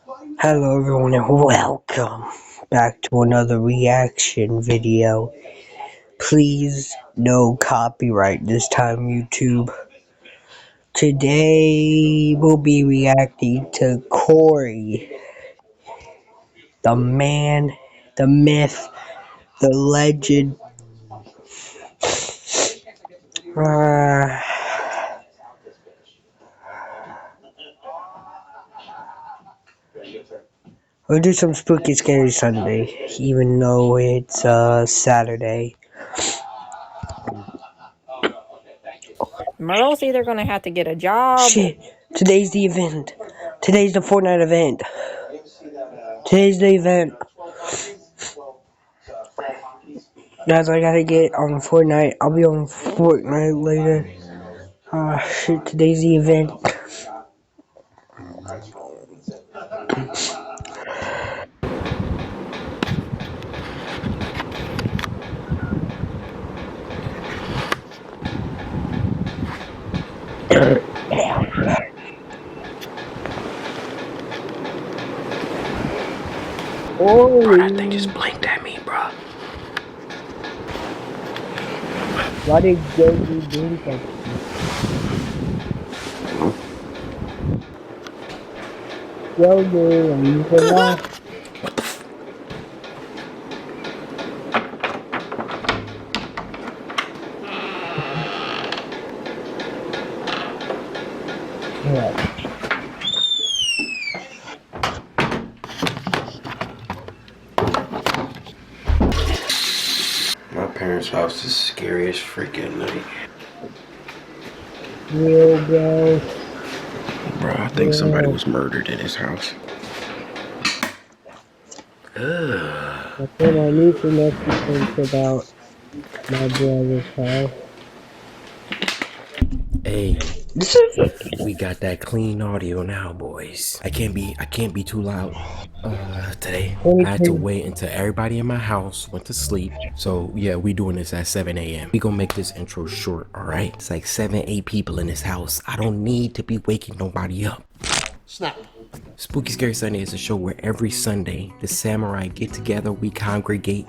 Hello everyone and welcome back to another reaction video. Please no copyright this time, YouTube. Today we'll be reacting to Corey, the man, the myth, the legend. Uh, we'll do some spooky scary Sunday, even though it's Saturday. Merle's either gonna have to get a job. Shit, today's the event. Today's the Fortnite event. Today's the event. Guys, I gotta get on Fortnite. I'll be on Fortnite later. Shit, today's the event. Oh, Bro, that thing just blinked at me, bro. why did Josie blink at me? Josie, are you for that? Yeah. My parents' house is scary as freaking night. Real bro. Bro, I think somebody was murdered in his house. Ugh. That's what I need to know things about my brother's house. Hey, This is we got that clean audio now, boys. I can't be too loud. Today I had to wait until everybody in my house went to sleep. So yeah, we doing this at 7 a.m. We gonna make this intro short, all right? It's like 8 people in this house. I don't need to be waking nobody up. Snap. Spooky Scary Sunday is a show where every Sunday the samurai get together, we congregate,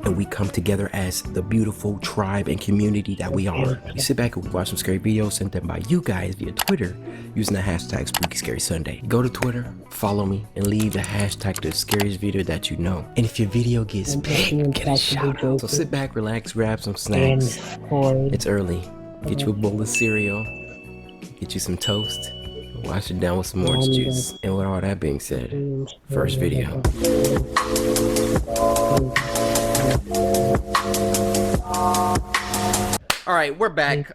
and we come together as the beautiful tribe and community that we are. We sit back and we watch some scary videos sent in by you guys via Twitter using the hashtag Spooky Scary Sunday. Go to Twitter, follow me, and leave the hashtag the scariest video that you know. And if your video gets picked, get a shout out. So sit back, relax, grab some snacks. It's early. Get you a bowl of cereal, get you some toast, wash it down with some orange juice. And with all that being said, first video. Alright, we're back.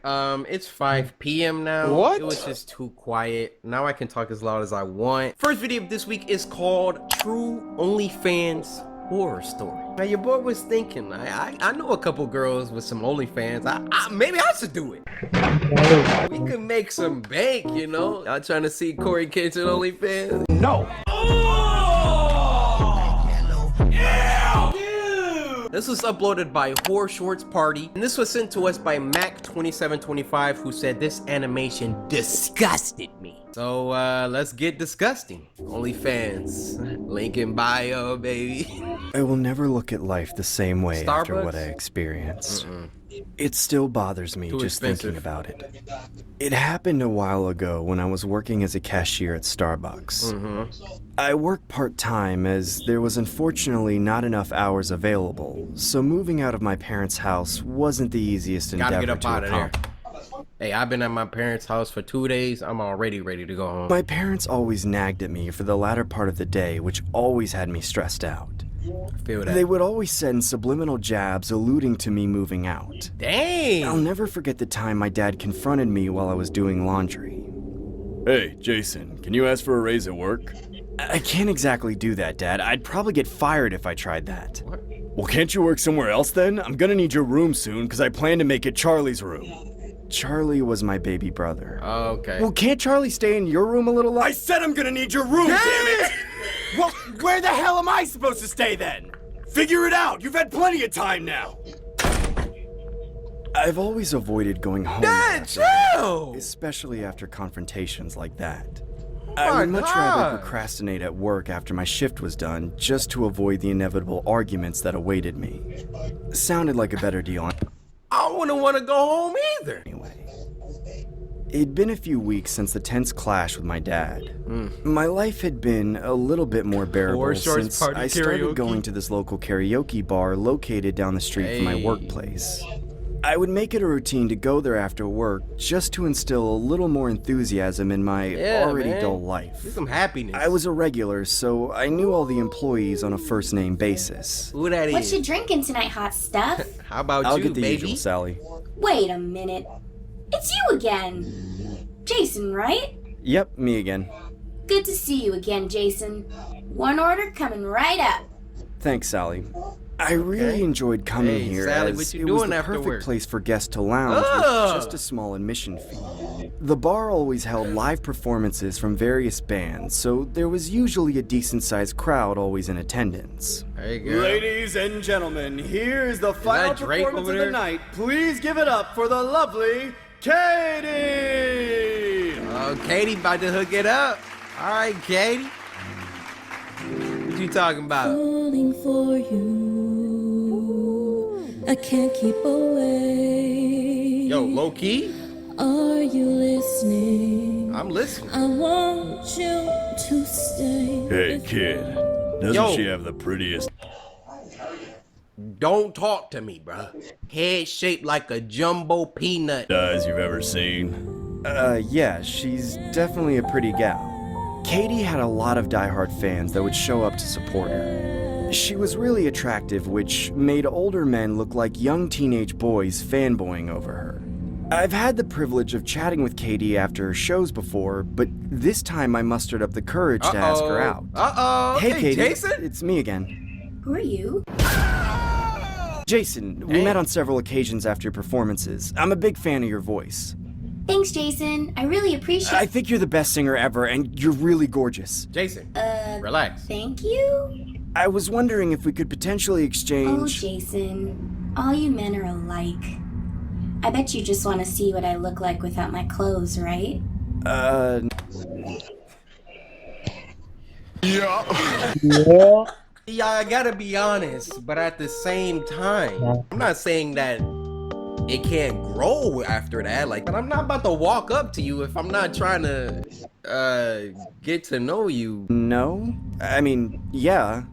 It's 5 p.m. now. What? It was just too quiet. Now I can talk as loud as I want. First video of this week is called True OnlyFans Horror Story. Now your boy was thinking, I know a couple girls with some OnlyFans. Maybe I should do it. We could make some bank, you know? Y'all trying to see coryxkenshin OnlyFans? No. This was uploaded by Horror Shorts Party, and this was sent to us by Mac2725, who said this animation disgusted me. So let's get disgusting. OnlyFans, link in bio, baby. I will never look at life the same way after Starbucks? what I experienced. It still bothers me Too just expensive. thinking about it. It happened a while ago when I was working as a cashier at Starbucks. I worked part-time as there was unfortunately not enough hours available, so moving out of my parents' house wasn't the easiest Gotta endeavor get up to out of there. accomplish. Hey, I've been at my parents' house for 2 days. I'm already ready to go home. My parents always nagged at me for the latter part of the day, which always had me stressed out. I feel that. They would always send subliminal jabs alluding to me moving out. Dang! I'll never forget the time my dad confronted me while I was doing laundry. Hey, Jason, can you ask for a raise at work? I can't exactly do that, Dad. I'd probably get fired if I tried that. What? Well, can't you work somewhere else then? I'm gonna need your room soon, because I plan to make it Charlie's room. Charlie was my baby brother. Okay. Well, can't Charlie stay in your room a little I longer? said I'm gonna need your room, damn it! Well, where the hell am I supposed to stay then? Figure it out! You've had plenty of time now! I've always avoided going home, Dad, chill! especially after confrontations like that. I would much rather procrastinate at work after my shift was done, just to avoid the inevitable arguments that awaited me. Sounded like a better deal. I wouldn't want to go home either. Anyway. It'd been a few weeks since the tense clash with my dad. My life had been a little bit more bearable since I started going to this local karaoke bar located down the street from my workplace. I would make it a routine to go there after work just to instill a little more enthusiasm in my already dull life. Get some happiness. I was a regular, so I knew all the employees on a first-name basis. Who that is? What you drinking tonight, hot stuff? How about I'll you, get the baby? usual, Sally. Wait a minute. It's you again. Jason, right? Yep, me again. Good to see you again, Jason. One order coming right up. Thanks, Sally. I really enjoyed coming here, Sally, as what you it was doing the after perfect work? place for guests to lounge with just a small admission fee. The bar always held live performances from various bands, so there was usually a decent-sized crowd always in attendance. Hey, girl. Ladies and gentlemen, here is the final Drake performance over of the there? night. Please give it up for the lovely Katie! Oh, Katie about to hook it up. All right, Katie. What you talking about? Falling for you, I can't keep away. Yo, low key? Are you listening? I'm listening. I want you to stay. Hey, kid. Doesn't Yo. she have the prettiest? Don't talk to me, bruh. Head shaped like a jumbo peanut. Eyes you've ever seen? Yeah, she's definitely a pretty gal. Katie had a lot of diehard fans that would show up to support her. She was really attractive, which made older men look like young teenage boys fanboying over her. I've had the privilege of chatting with Katie after her shows before, but this time I mustered up the courage to ask her out. Hey, Katie, Jason? it's me again. Who are you? Jason, we met on several occasions after your performances. I'm a big fan of your voice. Thanks, Jason. I really appreciate I think you're the best singer ever, and you're really gorgeous. Jason, relax. Thank you? I was wondering if we could potentially Oh, exchange... Jason. All you men are alike. I bet you just want to see what I look like without my clothes, right? Yeah. Yeah, I gotta be honest, but at the same time, I'm not saying that it can't grow after that. Like, but I'm not about to walk up to you if I'm not trying to get to know you. No? I mean, yeah.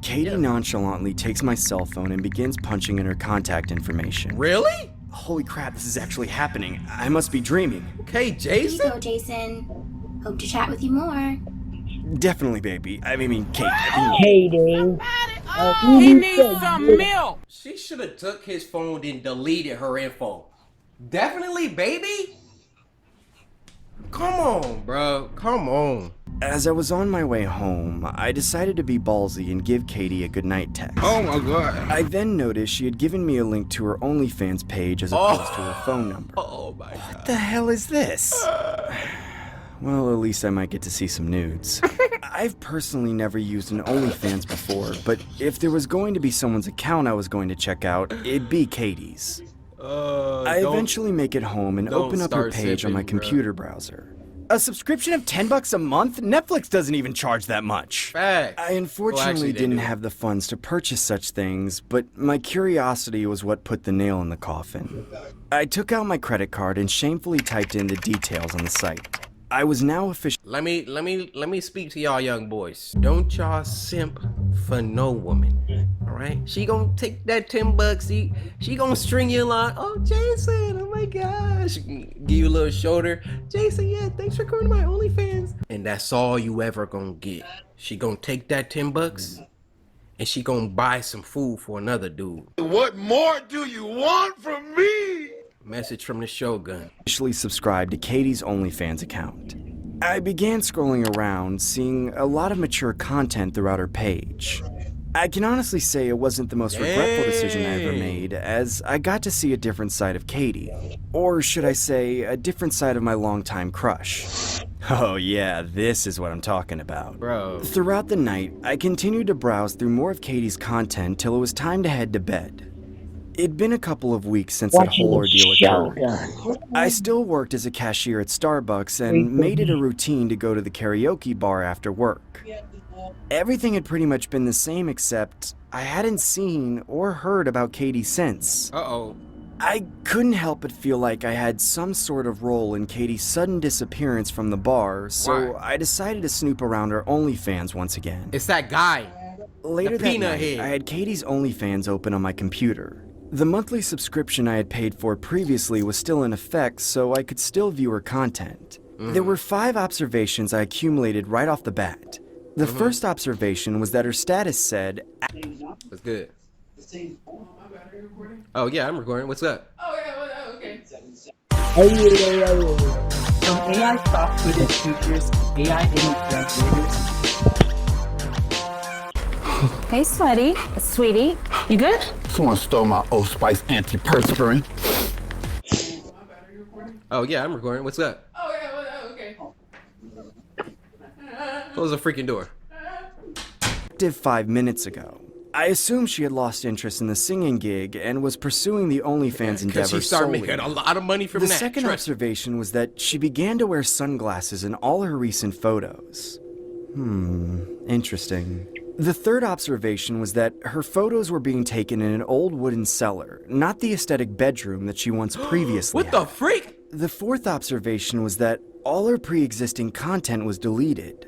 Katie nonchalantly takes my cell phone and begins punching in her contact information. Really? Holy crap, this is actually happening. I must be dreaming. Okay, Here you Jason. go, Jason. Hope to chat with you more. Definitely, baby. I mean, Kate. Katie. He needs some milk. She should have took his phone and deleted her info. Definitely, baby. Come on, bro. Come on. As I was on my way home, I decided to be ballsy and give Katie a goodnight text. Oh my god. I then noticed she had given me a link to her OnlyFans page as opposed to her phone number. Oh my god. What the hell is this? Well, at least I might get to see some nudes. I've personally never used an OnlyFans before, but if there was going to be someone's account I was going to check out, it'd be Katie's. I eventually make it home and open up her start page on my sipping, bruh. computer browser. A subscription of $10 a month? Netflix doesn't even charge that much. Facts. I unfortunately Well, actually, they didn't do. have the funds to purchase such things, but my curiosity was what put the nail in the coffin. I took out my credit card and shamefully typed in the details on the site. I was now officially... Let me speak to y'all young boys. Don't y'all simp for no woman. Alright? She gonna take that $10. She gonna string you along. Oh, Jason, oh my gosh. Give you a little shoulder. Jason, yeah, thanks for coming to my OnlyFans. And that's all you ever gonna get. She gonna take that $10 and she gonna buy some food for another dude. What more do you want from me? Message from the Shogun. subscribed to Katie's OnlyFans account. I began scrolling around, seeing a lot of mature content throughout her page. I can honestly say it wasn't the most regretful decision I ever made, as I got to see a different side of Katie. Or should I say, a different side of my longtime crush. Oh yeah, this is what I'm talking about. Bro. Throughout the night, I continued to browse through more of Katie's content till it was time to head to bed. It'd been a couple of weeks since that whole ordeal occurred. I still worked as a cashier at Starbucks and made it a routine to go to the karaoke bar after work. Everything had pretty much been the same except I hadn't seen or heard about Katie since. Uh-oh. I couldn't help but feel like I had some sort of role in Katie's sudden disappearance from the bar, so I decided to snoop around her OnlyFans once again. It's that guy. Later that peanut night, head. I had Katie's OnlyFans open on my computer. The monthly subscription I had paid for previously was still in effect, so I could still view her content. There were 5 observations I accumulated right off the bat. The first observation was that her status said... That's good. Oh yeah, I'm recording. What's up? Oh, yeah, well, okay. From AI software to teachers, AI image translators. Hey, sweetie, you good? Someone stole my Old Spice antiperspirant. Oh yeah, I'm recording. What's up? Oh, yeah, well, okay. Close the freaking door. 5 minutes ago. I assumed she had lost interest in the singing gig and was pursuing the OnlyFans endeavor She started solely. making a lot of money from The that. second observation was that she began to wear sunglasses in all her recent photos. Interesting. The third observation was that her photos were being taken in an old wooden cellar, not the aesthetic bedroom that she once previously What the freak? The fourth observation was that all her pre-existing content was deleted.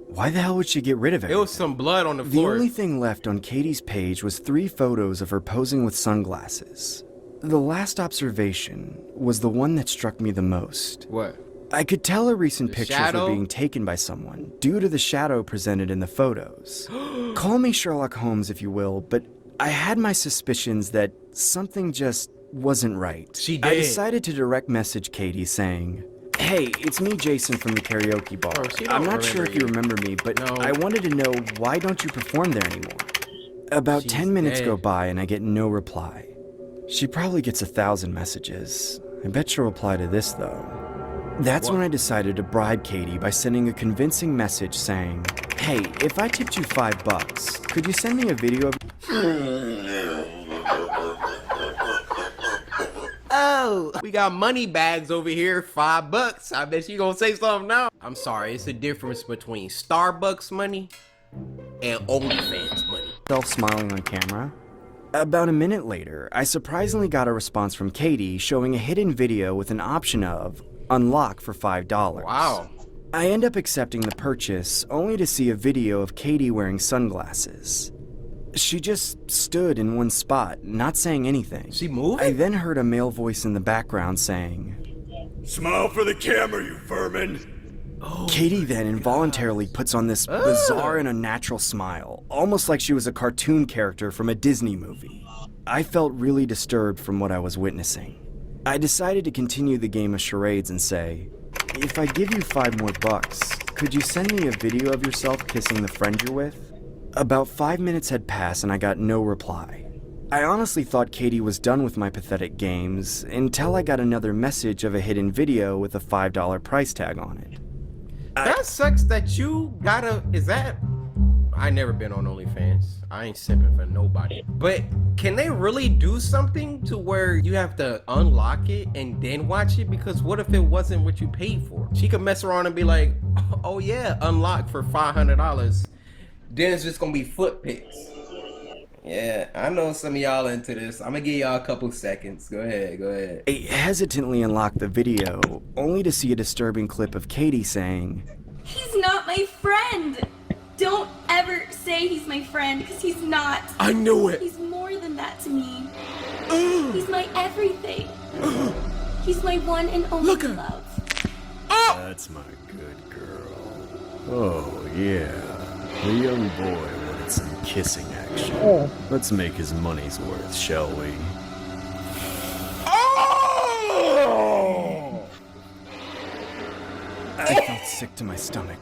Why the hell would she get rid of it? There was some blood on the The floor. only thing left on Katie's page was 3 photos of her posing with sunglasses. The last observation was the one that struck me the most. What? I could tell her recent The pictures shadow? were being taken by someone due to the shadow presented in the photos. Call me Sherlock Holmes if you will, but I had my suspicions that something just wasn't right. She did. I decided to direct message Katie saying, "Hey, it's me, Jason, from the karaoke bar. She don't I'm not sure if you remember me, but No. I wanted to know why don't you perform there anymore?" About She's 10 minutes dead. go by and I get no reply. She probably gets 1,000 messages. I bet she'll reply to this though. That's when I decided to bribe Katie by sending a convincing message saying, "Hey, if I tipped you $5, could you send me a video of..." Oh, we got money bags over here, $5. I bet you gonna say something now. I'm sorry, it's the difference between Starbucks money and OnlyFans money. Self-smiling on camera. About a minute later, I surprisingly got a response from Katie showing a hidden video with an option of unlock for $5. Wow. I end up accepting the purchase, only to see a video of Katie wearing sunglasses. She just stood in one spot, not saying anything. She moving? I then heard a male voice in the background saying, Smile for the camera, you vermin! Katie then involuntarily puts on this bizarre and unnatural smile, almost like she was a cartoon character from a Disney movie. I felt really disturbed from what I was witnessing. I decided to continue the game of charades and say, "If I give you $5 more, could you send me a video of yourself kissing the friend you're with?" About 5 minutes had passed and I got no reply. I honestly thought Katie was done with my pathetic games until I got another message of a hidden video with a $5 price tag on it. That sucks that you gotta, is that? I never been on OnlyFans. I ain't sipping for nobody. But can they really do something to where you have to unlock it and then watch it? Because what if it wasn't what you paid for? She could mess around and be like, oh yeah, unlock for $500. Then it's just gonna be foot pics. Yeah, I know some of y'all into this. I'm gonna give y'all a couple seconds. Go ahead. I hesitantly unlocked the video, only to see a disturbing clip of Katie saying, He's not my friend! Don't ever say he's my friend, because he's not. I knew it. He's more than that to me. He's my everything. He's my one and only love. That's my good girl. Oh, yeah. The young boy wanted some kissing action. Let's make his money's worth, shall we? I felt sick to my stomach.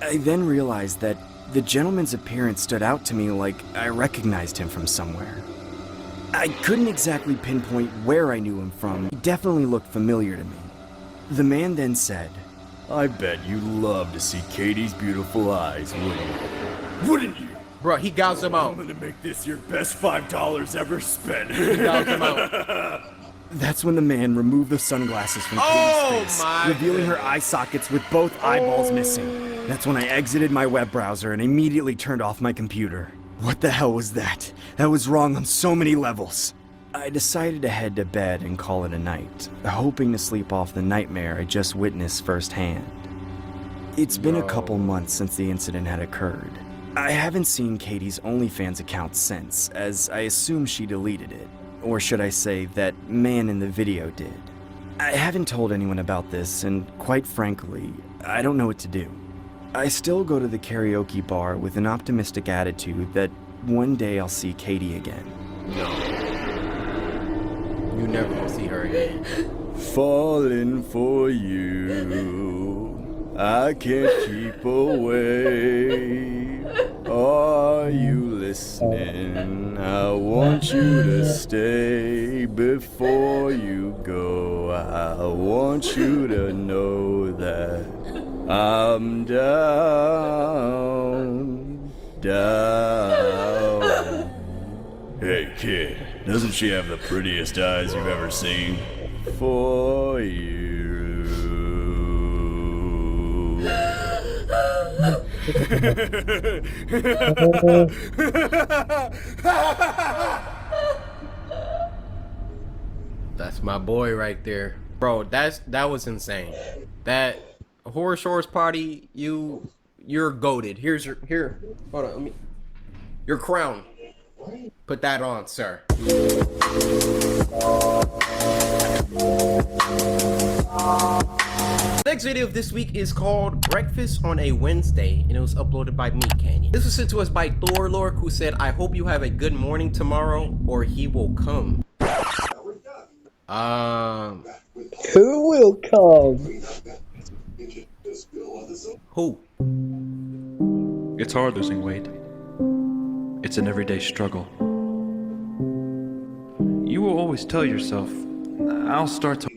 I then realized that the gentleman's appearance stood out to me like I recognized him from somewhere. I couldn't exactly pinpoint where I knew him from. He definitely looked familiar to me. The man then said, I bet you love to see Katie's beautiful eyes, wouldn't you? Wouldn't you? Bro, he gouged him out. I'm gonna make this your best $5 ever spent. He gouged him out. That's when the man removed the sunglasses from Katie's face, revealing her eye sockets with both eyeballs missing. That's when I exited my web browser and immediately turned off my computer. What the hell was that? That was wrong on so many levels. I decided to head to bed and call it a night, hoping to sleep off the nightmare I just witnessed firsthand. It's been a couple months since the incident had occurred. I haven't seen Katie's OnlyFans account since, as I assume she deleted it. Or should I say that man in the video did. I haven't told anyone about this, and quite frankly, I don't know what to do. I still go to the karaoke bar with an optimistic attitude that one day I'll see Katie again. No. You never gonna see her again. Falling for you, I can't keep away. Are you listening? I want you to stay before you go. I want you to know that I'm down. Hey kid, doesn't she have the prettiest eyes you've ever seen? For you. That's my boy right there. Bro, that was insane. That Horror Shores party, you're goated. Here. Hold on, let me. Your crown. Put that on, sir. Next video of this week is called Breakfast on a Wednesday, and it was uploaded by Meat Canyon. This was sent to us by Thor Lork, who said, I hope you have a good morning tomorrow, or he will come. Who will come? Who? It's hard losing weight. It's an everyday struggle. You will always tell yourself, I'll start to...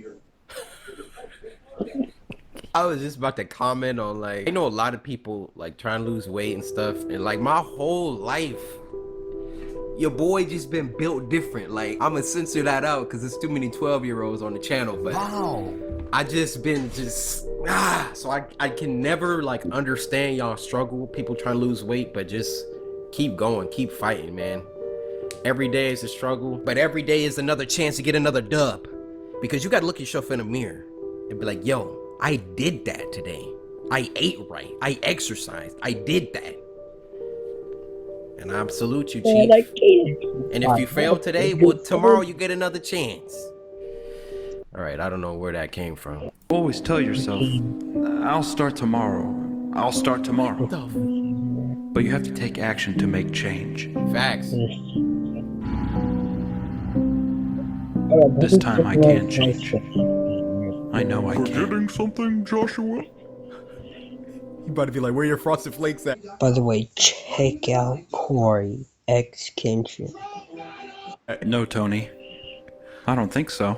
I was just about to comment on, like, I know a lot of people like trying to lose weight and stuff, and like my whole life, your boy just been built different. Like, I'm gonna censor that out because there's too many 12-year-olds on the channel, but I just been so I can never like understand y'all struggle, people trying to lose weight, but just keep going, keep fighting, man. Every day is a struggle, but every day is another chance to get another dub, because you gotta look yourself in the mirror and be like, yo, I did that today. I ate right. I exercised. I did that. And I salute you, Chief. And if you fail today, well, tomorrow you get another chance. All right, I don't know where that came from. Always tell yourself, I'll start tomorrow. I'll start tomorrow. But you have to take action to make change. Facts. This time I can change. I know I can. Forgetting something, Joshua? You about to be like, where your Frosted Flakes at? By the way, check out coryxkenshin. No, Tony. I don't think so.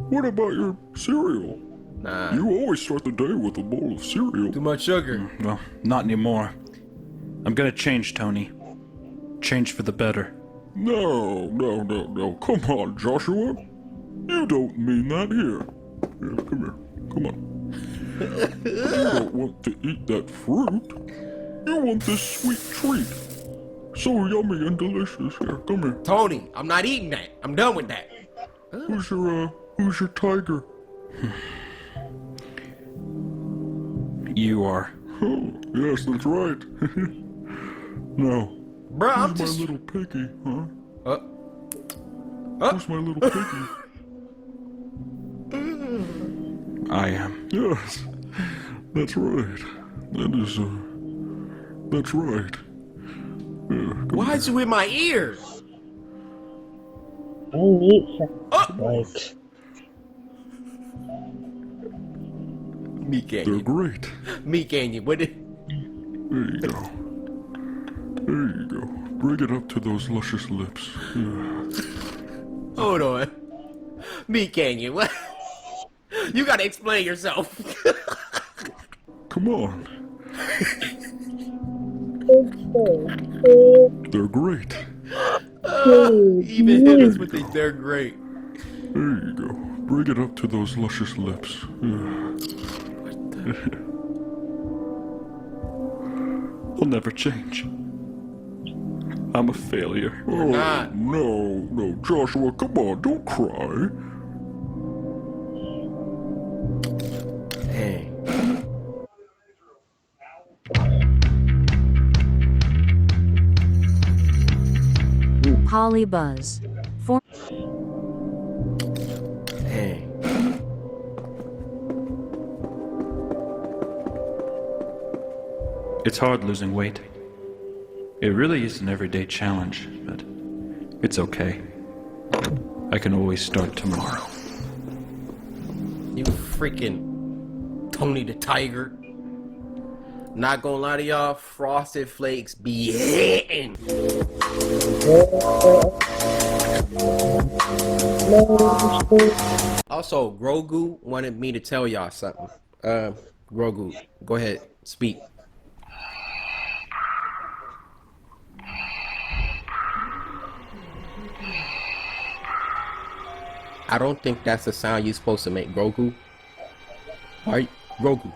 What about your cereal? Nah. You always start the day with a bowl of cereal. Too much sugar. Well, not anymore. I'm gonna change, Tony. Change for the better. No. Come on, Joshua. You don't mean that. Here, come here. Come on. You don't want to eat that fruit. You want this sweet treat. So yummy and delicious. Here, come here. Tony, I'm not eating that. I'm done with that. Who's your tiger? You are. Oh, yes, that's right. Now, Bruh, I'm who's just... my little piggy, huh? Who's Who's my little piggy? I am. Yes, that's right. That's right. Why is you in my ear? I need some, like... Meat Canyon. They're great. Meat Canyon, what it? There you go. There you go. Bring it up to those luscious lips. Yeah. Hold on. Meat Canyon, what? You gotta explain yourself. Come on. They're great. Even hit us with the they're great. There you go. Bring it up to those luscious lips. I'll never change. I'm a failure. You're not. No, Joshua, come on, don't cry. Hey. Holly Buzz. Hey. It's hard losing weight. It really is an everyday challenge, but it's okay. I can always start tomorrow. You freaking Tony the Tiger. Not gonna lie to y'all, Frosted Flakes be hitting. Also, Grogu wanted me to tell y'all something. Grogu, go ahead, speak. I don't think that's the sound you're supposed to make, Grogu. Alright, Grogu.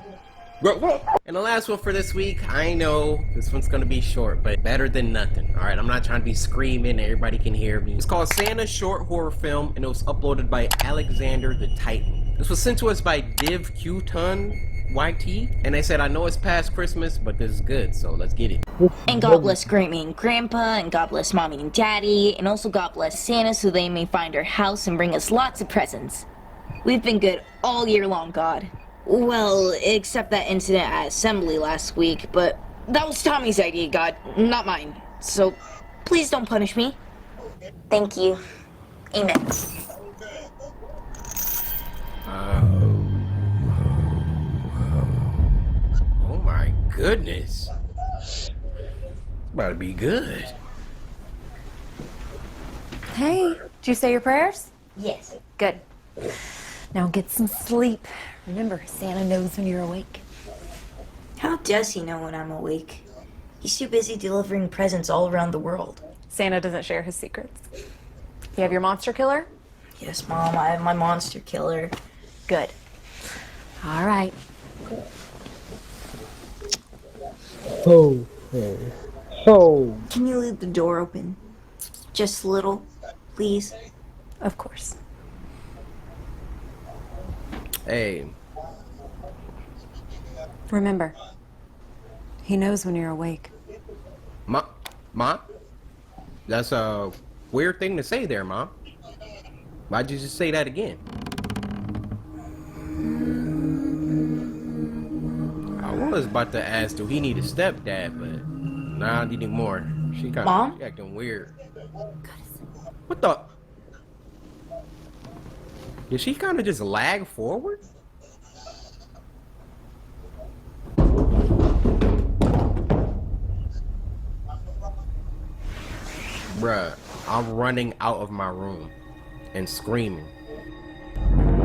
And the last one for this week, I know this one's gonna be short, but better than nothing. Alright, I'm not trying to be screaming, everybody can hear me. It's called Santa's Short Horror Film, and it was uploaded by Alexander the Titan. This was sent to us by Div Qton YT, and they said, I know it's past Christmas, but this is good, so let's get it. And God bless Grammy and Grandpa, and God bless Mommy and Daddy, and also God bless Santa so they may find our house and bring us lots of presents. We've been good all year long, God. Well, except that incident at assembly last week, but that was Tommy's idea, God, not mine. So, please don't punish me. Thank you. Amen. Oh my goodness. It's about to be good. Hey, did you say your prayers? Yes. Good. Now get some sleep. Remember, Santa knows when you're awake. How does he know when I'm awake? He's too busy delivering presents all around the world. Santa doesn't share his secrets. You have your monster killer? Yes, Mom, I have my monster killer. Good. All right. Oh. Can you leave the door open? Just a little, please? Of course. Hey. Remember, he knows when you're awake. Mom? That's a weird thing to say there, Mom. Why'd you just say that again? I was about to ask, do he need a stepdad, but not anymore. She acting weird. What the? Did she kind of just lag forward? Bruh, I'm running out of my room and screaming.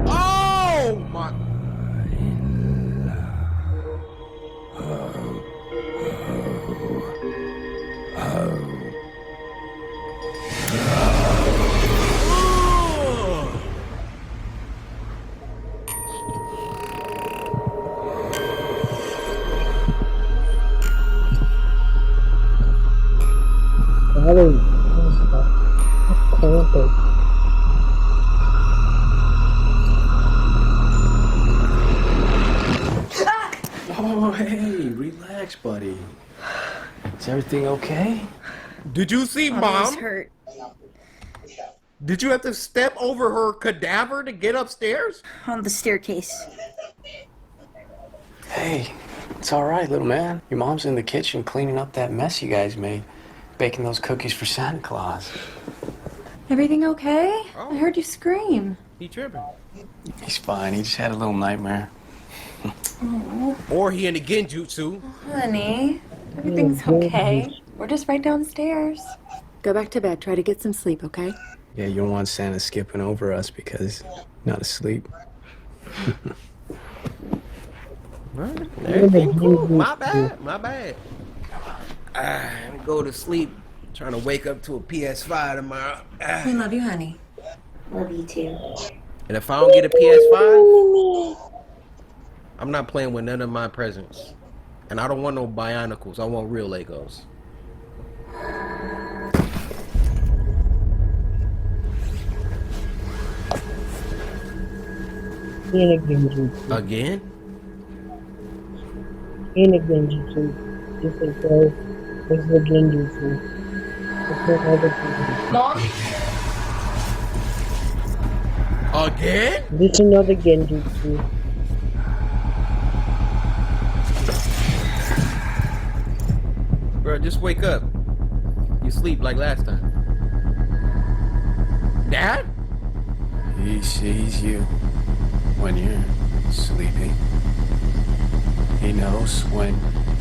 Oh my! Oh, hey, relax, buddy. Is everything okay? Did you see My Mom? knees hurt. Did you have to step over her cadaver to get upstairs? On the staircase. Hey, it's all right, little man. Your mom's in the kitchen cleaning up that mess you guys made, baking those cookies for Santa Claus. Everything okay? Oh. I heard you scream. He tripping. He's fine. He just had a little nightmare. Oh, Or he in the genjutsu. honey, everything's okay. We're just right downstairs. Go back to bed. Try to get some sleep, okay? Yeah, you don't want Santa skipping over us because you're not asleep. Everything cool. My bad. I'm go to sleep. Trying to wake up to a PS5 tomorrow. We love you, honey. Love you too. And if I don't get a PS5, I'm not playing with none of my presents. And I don't want no Bionicles. I want real Legos. Again? In a genjutsu. Just like that. This is a genjutsu. It's not other genjutsu. Mom? Again? This is another genjutsu. Bro, just wake up. You sleep like last time. Dad? He sees you when you're sleeping. He knows when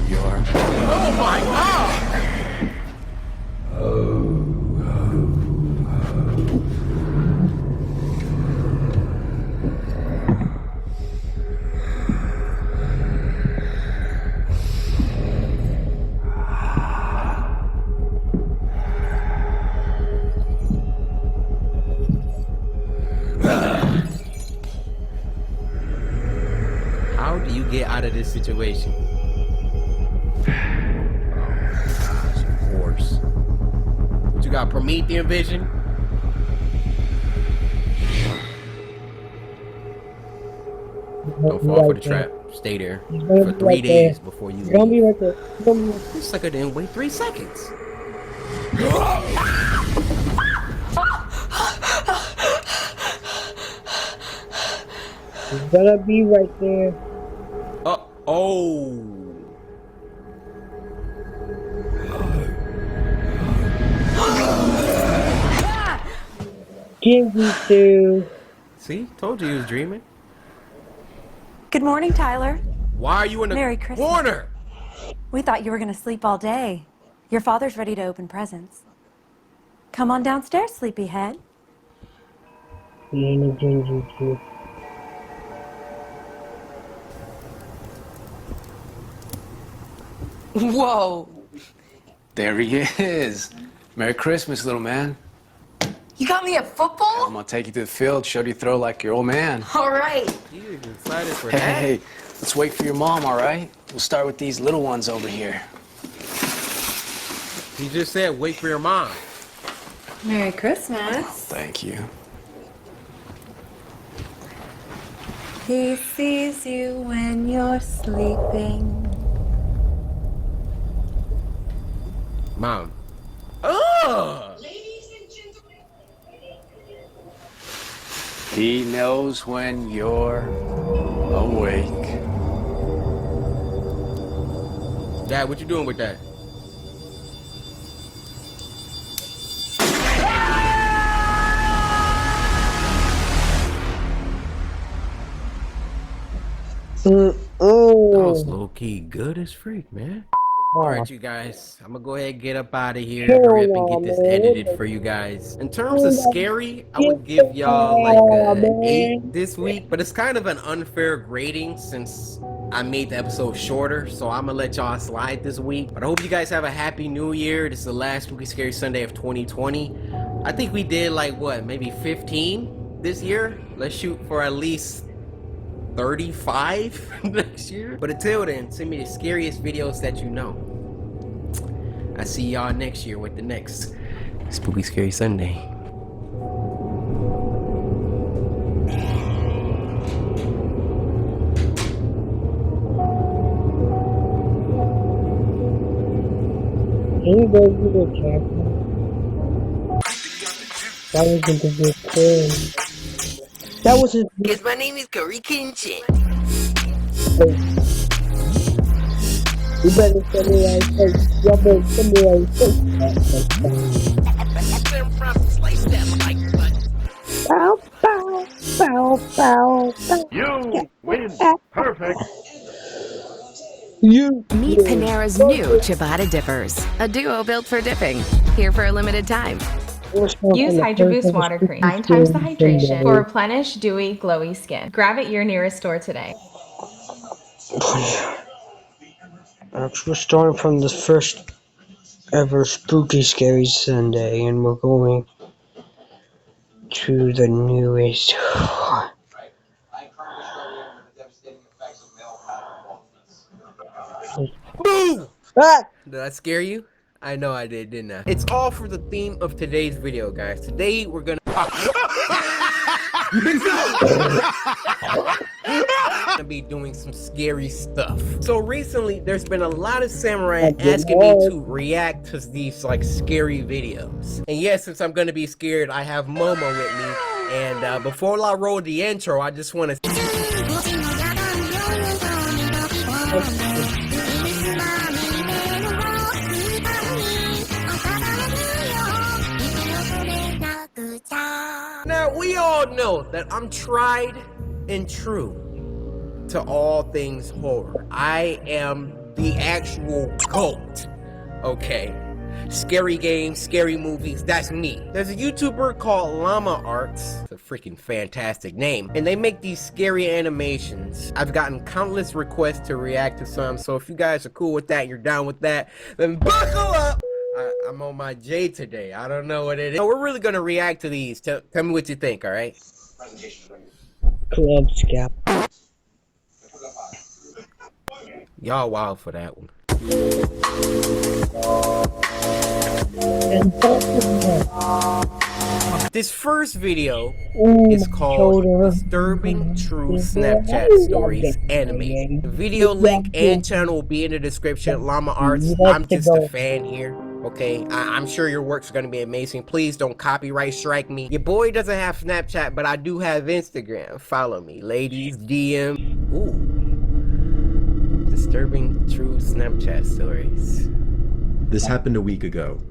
you're... Oh my God! How do you get out of this situation? Of course. What you got, Promethean vision? Don't fall for the trap. Stay there for 3 days before you leave. Don't be right there. This sucker didn't wait 3 seconds. You gotta be right there. Oh. Genjutsu. See? Told you he was dreaming. Good morning, Tyler. Why are you in the Merry Christmas. corner? We thought you were going to sleep all day. Your father's ready to open presents. Come on downstairs, sleepyhead. In a genjutsu. Whoa! There he is. Merry Christmas, little man. You got me at football? I'm gonna take you to the field, show you throw like your old man. All right. You excited for Hey, that? hey, let's wait for your mom, all right? We'll start with these little ones over here. He just said wait for your mom. Merry Christmas. Thank you. He sees you when you're sleeping. Mom. Ugh! He knows when you're awake. Dad, what you doing with that? That was low-key good as freak, man. Alright, you guys. I'm gonna go ahead and get up out of here. Hurry up and get this edited for you guys. In terms of scary, I would give y'all like a 8 this week. But it's kind of an unfair grading since I made the episode shorter. So I'm gonna let y'all slide this week. But I hope you guys have a happy new year. This is the last Spooky Scary Sunday of 2020. I think we did like what, maybe 15 this year? Let's shoot for at least 35 next year. But until then, send me the scariest videos that you know. I see y'all next year with the next Spooky Scary Sunday. That wasn't a good thing. That wasn't. Because my name is coryxkenshin. You better send me right first. Y'all better send me right first. Slice them like butter. Bow, bow, bow, bow, bow. You win. Perfect. You Meet Panera's new Ciabatta Dippers, a duo built for dipping. Here for a limited time. Use Hydro Boost Water Cream. 9 times the hydration for replenish, dewy, glowy skin. Grab at your nearest store today. We're starting from the first ever spooky scary Sunday, and we're going to the newest. Boo! Ah! Did I scare you? I know I did, didn't I? It's all for the theme of today's video, guys. Today we're gonna be doing some scary stuff. So recently, there's been a lot of samurai asking me to react to these like scary videos. And yes, since I'm gonna be scared, I have Momo with me. And before I roll the intro, I just want to. Now, we all know that I'm tried and true to all things horror. I am the actual GOAT, okay? Scary games, scary movies, that's me. There's a YouTuber called Llama Arts. It's a freaking fantastic name. And they make these scary animations. I've gotten countless requests to react to some, so if you guys are cool with that, you're down with that, then buckle up! I'm on my J today. I don't know what it is. So we're really gonna react to these. Tell me what you think, alright? Club Scap. Y'all wild for that one. This first video is called Disturbing True Snapchat Stories Animated. The video link and channel will be in the description. Llama Arts, I'm just a fan here. Okay, I'm sure your work's gonna be amazing. Please don't copyright strike me. Your boy doesn't have Snapchat, but I do have Instagram. Follow me, ladies. DM. Ooh. Disturbing True Snapchat Stories. This happened a week ago.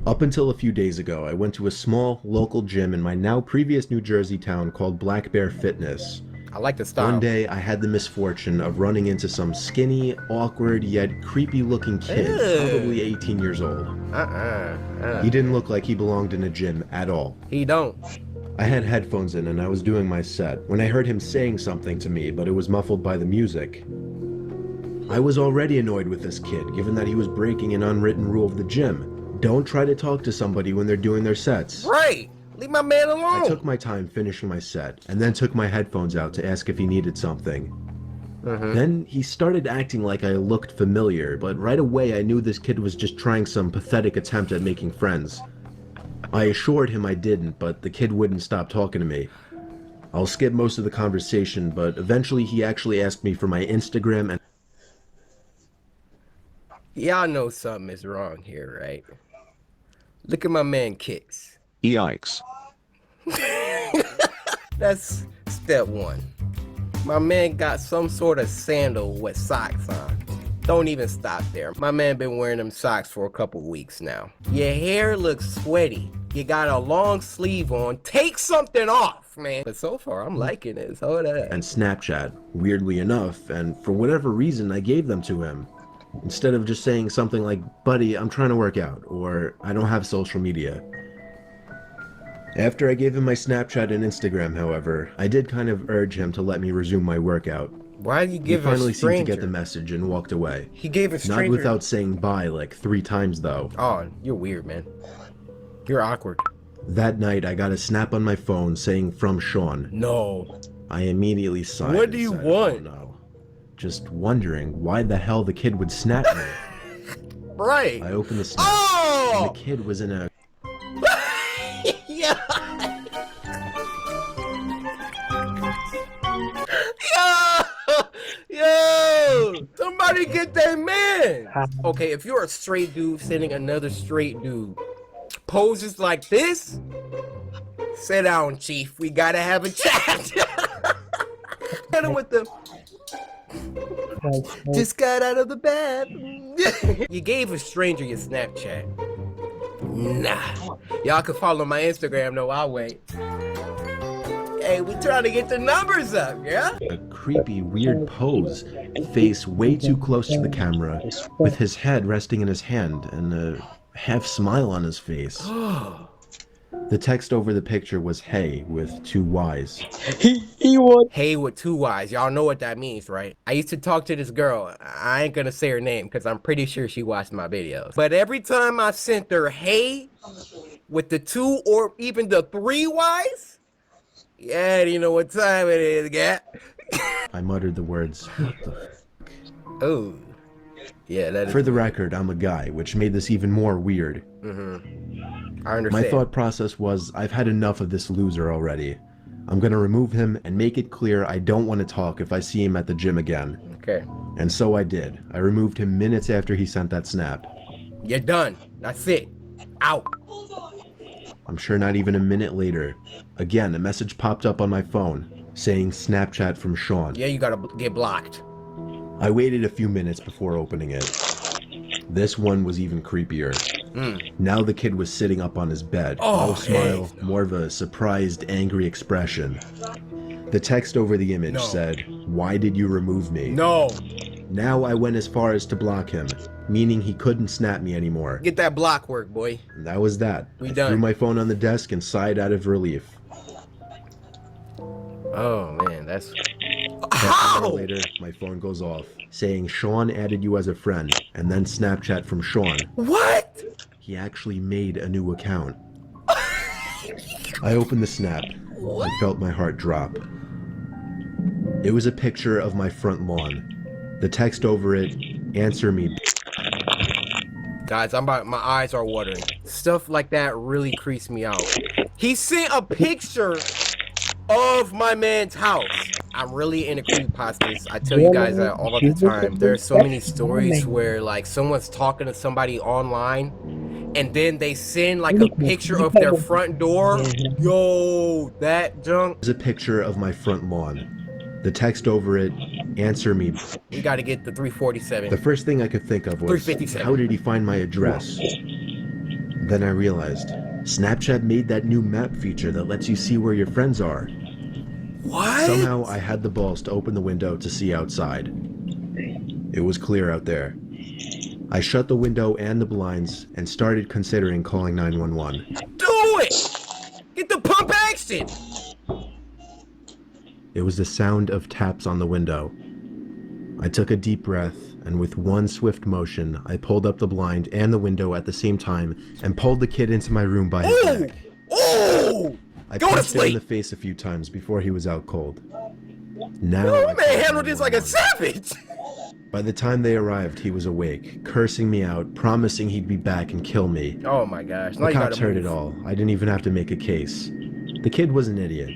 Up until a few days ago, I went to a small, local gym in my now previous New Jersey town called Black Bear Fitness. I like the style. One day, I had the misfortune of running into some skinny, awkward, yet creepy-looking kid, probably 18 years old. He didn't look like he belonged in a gym at all. He don't. I had headphones in and I was doing my set when I heard him saying something to me, but it was muffled by the music. I was already annoyed with this kid, given that he was breaking an unwritten rule of the gym. Don't try to talk to somebody when they're doing their sets. Right! Leave my man alone! I took my time finishing my set, and then took my headphones out to ask if he needed something. Then he started acting like I looked familiar, but right away I knew this kid was just trying some pathetic attempt at making friends. I assured him I didn't, but the kid wouldn't stop talking to me. I'll skip most of the conversation, but eventually he actually asked me for my Instagram and... Y'all know something is wrong here, right? Look at my man Kicks. Yikes. That's step one. My man got some sort of sandal with socks on. Don't even stop there. My man been wearing them socks for a couple weeks now. Your hair looks sweaty. You got a long sleeve on. Take something off, man. But so far, I'm liking this. Hold up. And Snapchat, weirdly enough, and for whatever reason, I gave them to him. Instead of just saying something like, buddy, I'm trying to work out, or I don't have social media. After I gave him my Snapchat and Instagram, however, I did kind of urge him to let me resume my workout. Why did you give He finally a stranger? seemed to get the message and walked away. He gave a stranger... Not without saying bye like 3 times, though. Oh, you're weird, man. You're awkward. That night, I got a snap on my phone saying, from Sean. No. I immediately sighed. What do you and said, want? Oh, no. Just wondering why the hell the kid would snap me. Right. I opened the snap, and the kid was in a... Yeah. Yo! Somebody get that man! Okay, if you're a straight dude sending another straight dude poses like this, sit down, Chief. We gotta have a chat. Hit him with the... Just got out of the bath. You gave a stranger your Snapchat. Nah. Y'all can follow my Instagram though, I'll wait. Hey, we trying to get the numbers up, yeah? A creepy, weird pose, face way too close to the camera, with his head resting in his hand, and a half smile on his face. The text over the picture was hey with 2 Y's. He was Hey with 2 Y's. Y'all know what that means, right? I used to talk to this girl. I ain't gonna say her name because I'm pretty sure she watched my videos. But every time I sent her hey with the 2 or even the 3 Y's, yeah, do you know what time it is, Gat? I muttered the words, what the Oh, yeah, that is. For the record, I'm a guy, which made this even more weird. I understand. My thought process was, I've had enough of this loser already. I'm gonna remove him and make it clear I don't want to talk if I see him at the gym again. Okay. And so I did. I removed him minutes after he sent that snap. You're done. That's it. Out. I'm sure not even a minute later, again, a message popped up on my phone saying Snapchat from Sean. Yeah, you gotta get blocked. I waited a few minutes before opening it. This one was even creepier. Now the kid was sitting up on his bed. Oh, no smile, more of a surprised, angry expression. The text over the image said, "Why did you remove me?" No. Now I went as far as to block him, meaning he couldn't snap me anymore. Get that block work, boy. And that was that. We I done. threw my phone on the desk and sighed out of relief. Oh, man, that's... Half an hour later, my phone goes off, saying Sean added you as a friend, and then Snapchat from Sean. What? He actually made a new account. I opened the snap and felt my heart drop. It was a picture of my front lawn. The text over it, "Answer me." Guys, my eyes are watering. Stuff like that really creeps me out. He sent a picture of my man's house. I'm really into creepypastas. I tell you guys that all the time. There's so many stories where like someone's talking to somebody online and then they send like a picture of their front door. Yo, that junk. It was a picture of my front lawn. The text over it, "Answer me." We gotta get the 347. The first thing I could think of was, 357. how did he find my address? Then I realized, Snapchat made that new map feature that lets you see where your friends are. What? Somehow I had the balls to open the window to see outside. It was clear out there. I shut the window and the blinds and started considering calling 911. Do it! Get the pump action! It was the sound of taps on the window. I took a deep breath, and with one swift motion, I pulled up the blind and the window at the same time and pulled the kid into my room by his neck. Oh! I Go to punched him in sleep! the face a few times before he was out cold. Now You I man called handled this like a 911. savage! By the time they arrived, he was awake, cursing me out, promising he'd be back and kill me. Oh my gosh. Now The you cops gotta heard move. it all. I didn't even have to make a case. The kid was an idiot.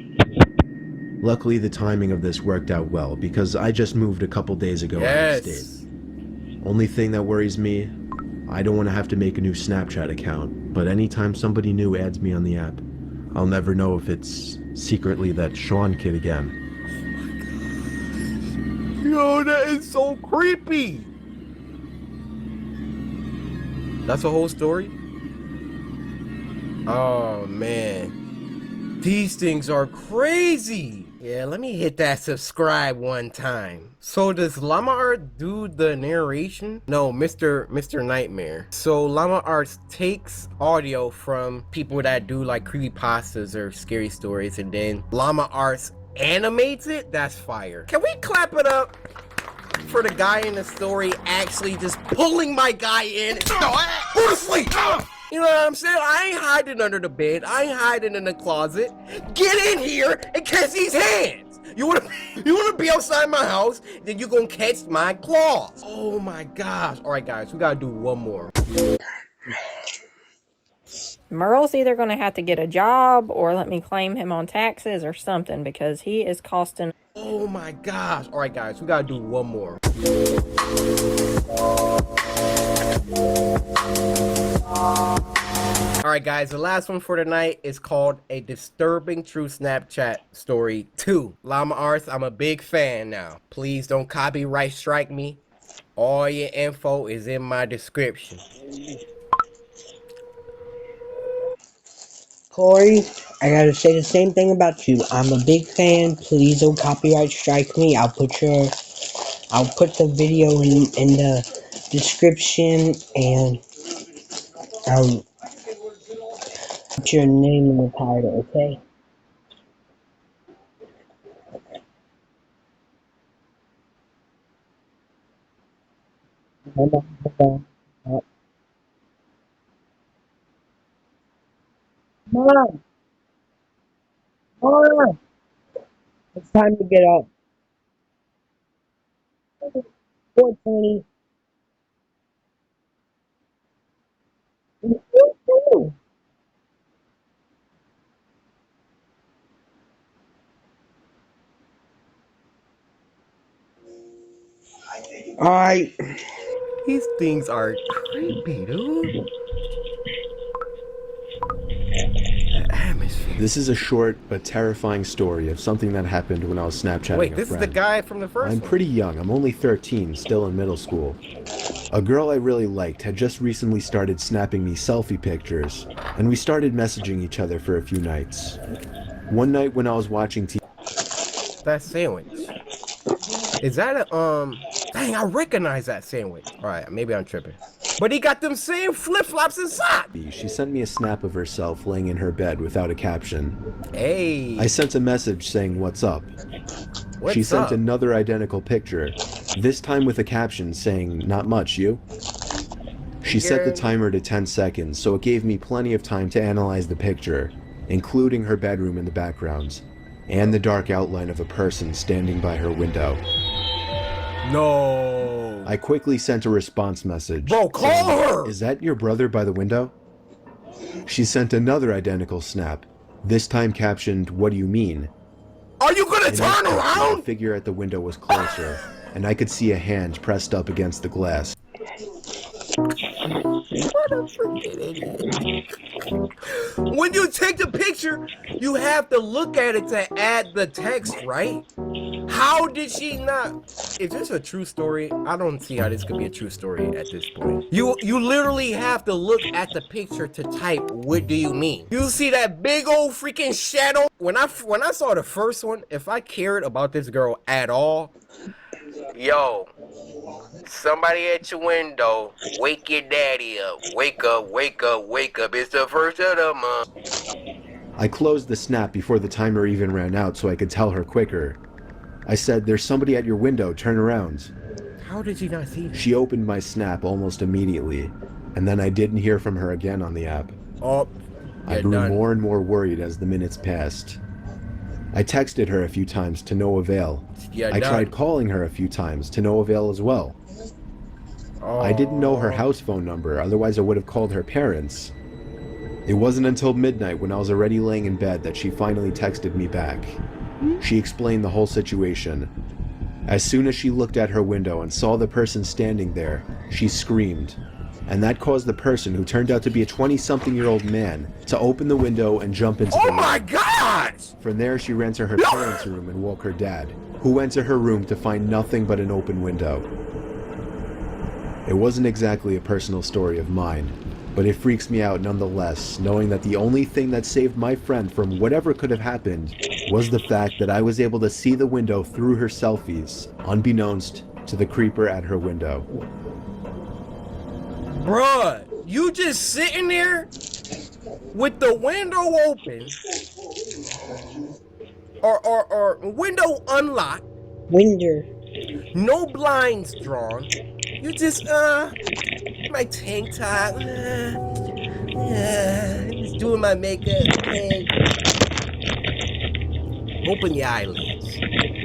Luckily, the timing of this worked out well, because I just moved a couple days ago out of state. Only thing that worries me, I don't want to have to make a new Snapchat account, but anytime somebody new adds me on the app, I'll never know if it's secretly that Sean kid again. Yo, that is so creepy! That's the whole story? Oh, man. These things are crazy! Yeah, let me hit that subscribe one time. So does Llama Art do the narration? No, Mr. Nightmare. So Llama Art takes audio from people that do like creepypastas or scary stories, and then Llama Arts animates it? That's fire. Can we clap it up for the guy in the story actually just pulling my guy in? No, go to sleep! You know what I'm saying? I ain't hiding under the bed. I ain't hiding in the closet. Get in here and catch these hands. You wanna be outside my house, then you gonna catch my claws. Oh my gosh. All right, guys, we gotta do one more. Merle's either going to have to get a job or let me claim him on taxes or something because he is costing. Oh my gosh. All right, guys, we gotta do one more. Alright guys, the last one for tonight is called A Disturbing True Snapchat Story 2. Llama Arts, I'm a big fan now. Please don't copyright strike me. All your info is in my description. Corey, I gotta say the same thing about you. I'm a big fan. Please don't copyright strike me. I'll put the video in the description, and Put your name in the title, okay? Hold on, hold on. Mom! Mom! It's time to get up. 4:20. Alright. These things are creepy, dude. The atmosphere. This is a short but terrifying story of something that happened when I was Snapchatting Wait, a this is friend. the guy from the first I'm one. pretty young. I'm only 13, still in middle school. A girl I really liked had just recently started snapping me selfie pictures, and we started messaging each other for a few nights. One night when I was watching TV... That sandwich. Is that a, dang, I recognize that sandwich. Alright, maybe I'm tripping. But he got them same flip-flops and socks. She sent me a snap of herself laying in her bed without a caption. Hey. I sent a message saying, "What's up?" She sent another identical picture, this time with a caption saying, "Not much, you?" She set the timer to 10 seconds, so it gave me plenty of time to analyze the picture, including her bedroom in the background, and the dark outline of a person standing by her window. No. I quickly sent a response message. Bro, call her! "Is that your brother by the window?" She sent another identical snap, this time captioned, "What do you mean?" Are you gonna turn around? The figure at the window was closer, and I could see a hand pressed up against the glass. What a freaking idiot. When you take the picture, you have to look at it to add the text, right? How did she not? Is this a true story? I don't see how this could be a true story at this point. You literally have to look at the picture to type, "What do you mean?" You see that big old freaking shadow? When I saw the first one, if I cared about this girl at all, yo, somebody at your window, wake your daddy up. Wake up, wake up, wake up. It's the first of the month. I closed the snap before the timer even ran out so I could tell her quicker. I said, "There's somebody at your window, turn around." How did you not see that? She opened my snap almost immediately, and then I didn't hear from her again on the app. Oh, I grew more and more worried as the minutes passed. I texted her a few times to no avail. I tried calling her a few times to no avail as well. I didn't know her house phone number, otherwise I would have called her parents. It wasn't until midnight when I was already laying in bed that she finally texted me back. She explained the whole situation. As soon as she looked at her window and saw the person standing there, she screamed. And that caused the person, who turned out to be a 20-something-year-old man, to open the window and jump into the room. Oh my God! From there, she ran to her parents' room and woke her dad, who went to her room to find nothing but an open window. It wasn't exactly a personal story of mine, but it freaks me out nonetheless, knowing that the only thing that saved my friend from whatever could have happened was the fact that I was able to see the window through her selfies, unbeknownst to the creeper at her window. Bruh, you just sitting there with the window open or window unlocked, no blinds drawn. You just my tank top, just doing my makeup. Open your eyelids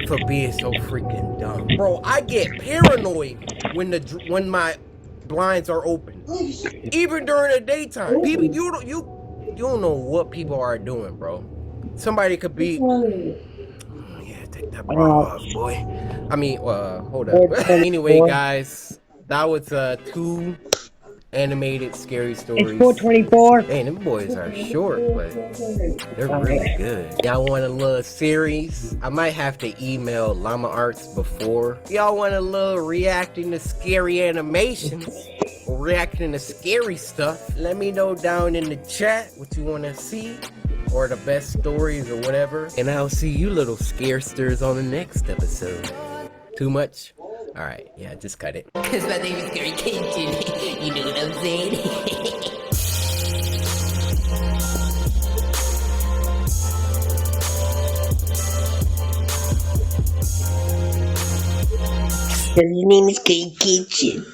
for being so freaking dumb, bro. I get paranoid when my blinds are open, even during the daytime. People, you don't know what people are doing, bro. Somebody could be. Yeah, take that bra off, boy. I mean, hold up. Anyway, guys, that was 2 animated scary stories. It's 4:24. Hey, them boys are short, but they're really good. Y'all want a little series? I might have to email Llama Arts before. Y'all want a little reacting to scary animations or reacting to scary stuff? Let me know down in the chat what you want to see, or the best stories or whatever. And I'll see you little scaresters on the next episode. Too much? Alright, yeah, just cut it. Cause my name is coryxkenshin. You know what I'm saying? His name is coryxkenshin.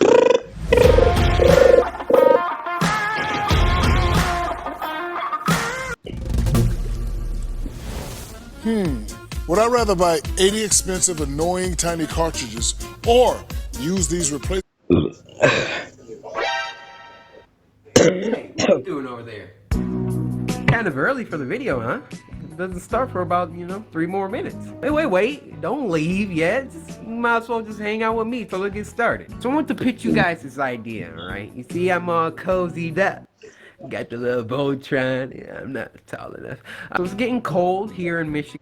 Would I rather buy 80 expensive, annoying, tiny cartridges or use these replacements? Hey, what are you doing over there? Kind of early for the video, huh? It doesn't start for about, 3 more minutes. Wait. Don't leave yet. You might as well just hang out with me till it gets started. So I want to pitch you guys this idea, alright? You see, I'm all cozied up. Got the little Voltron. Yeah, I'm not tall enough. It was getting cold here in Michigan.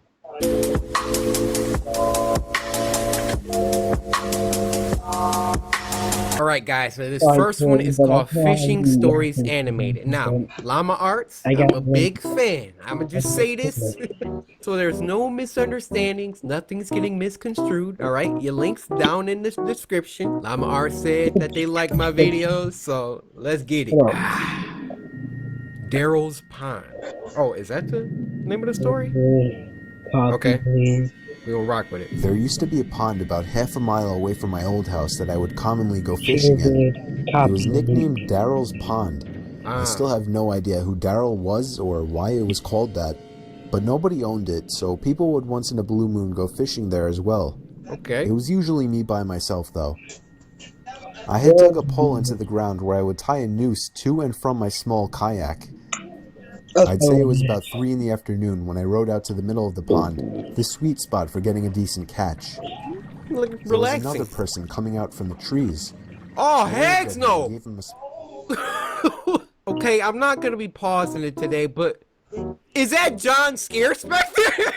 Alright guys, so this first one is called Fishing Stories Animated. Now, Llama Arts, I'm a big fan. I'ma just say this. So there's no misunderstandings, nothing's getting misconstrued, alright? Your link's down in the description. Llama Arts said that they like my videos, so let's get it. Daryl's Pond. Oh, is that the name of the story? Okay. We gonna rock with it. There used to be a pond about half a mile away from my old house that I would commonly go fishing in. It was nicknamed Daryl's Pond. I still have no idea who Daryl was or why it was called that, but nobody owned it, so people would once in a blue moon go fishing there as well. Okay. It was usually me by myself though. I had dug a pole into the ground where I would tie a noose to and from my small kayak. I'd say it was about 3 in the afternoon when I rowed out to the middle of the pond, the sweet spot for getting a decent catch. Look, there was another person coming out from the trees. Oh, heck no! Okay, I'm not gonna be pausing it today, but is that John Scarespector?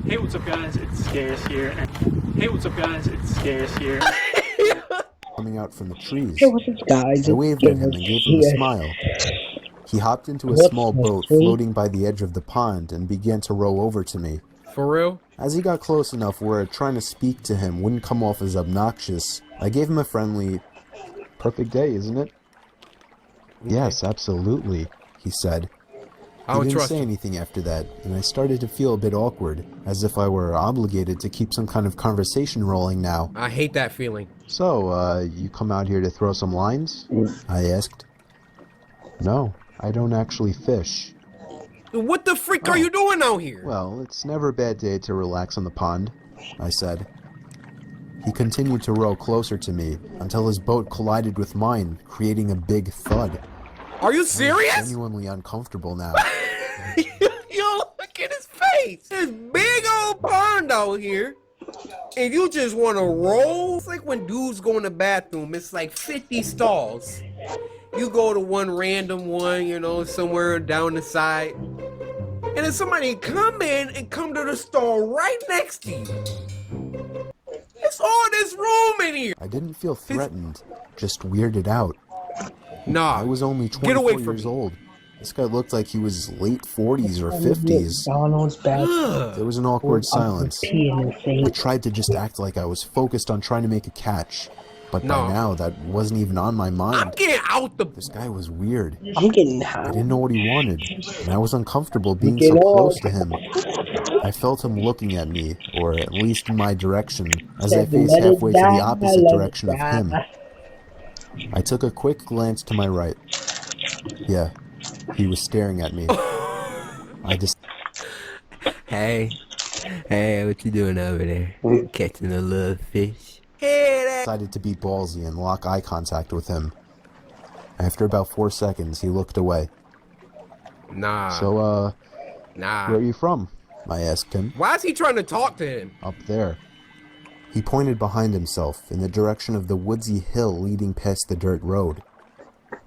Hey, what's up guys, it's Scares here. Hey, what's up guys, it's Scares here. Coming out from the trees. Hey, what's up, guys? I waved at him and gave him a smile. He hopped into a small boat floating by the edge of the pond and began to row over to me. For real? As he got close enough where trying to speak to him wouldn't come off as obnoxious, I gave him a friendly, "Perfect day, isn't it?" Okay. "Yes, absolutely," he said. He didn't say anything after that, and I started to feel a bit awkward, as if I were obligated to keep some kind of conversation rolling now. I hate that feeling. "So, you come out here to throw some lines?" I asked. "No, I don't actually fish." What the freak are you doing out here? "Well, it's never a bad day to relax on the pond," I said. He continued to row closer to me until his boat collided with mine, creating a big thud. Are you serious? I'm genuinely uncomfortable now. Yo, look at his face. This big old pond out here. And you just want to roll? It's like when dudes go in the bathroom, it's like 50 stalls. You go to one random one, somewhere down the side. And then somebody come in and come to the stall right next to you. It's all this room in here. I didn't feel threatened, just weirded out. Nah, I was only 24 years old. This guy looked like he was late 40s or 50s. There was an awkward silence. I tried to just act like I was focused on trying to make a catch. But by now, that wasn't even on my mind. I'm getting out the... This guy was weird. I'm getting hot. I didn't know what he wanted, and I was uncomfortable being so close to him. I felt him looking at me, or at least in my direction, as I faced halfway to the opposite direction of him. I took a quick glance to my right. Yeah, he was staring at me. I just... Hey, what you doing over there? Catching a little fish? Decided to be ballsy and lock eye contact with him. After about 4 seconds, he looked away. Nah. So, Nah. where are you from? I asked him. Why is he trying to talk to him? Up there. He pointed behind himself, in the direction of the woodsy hill leading past the dirt road.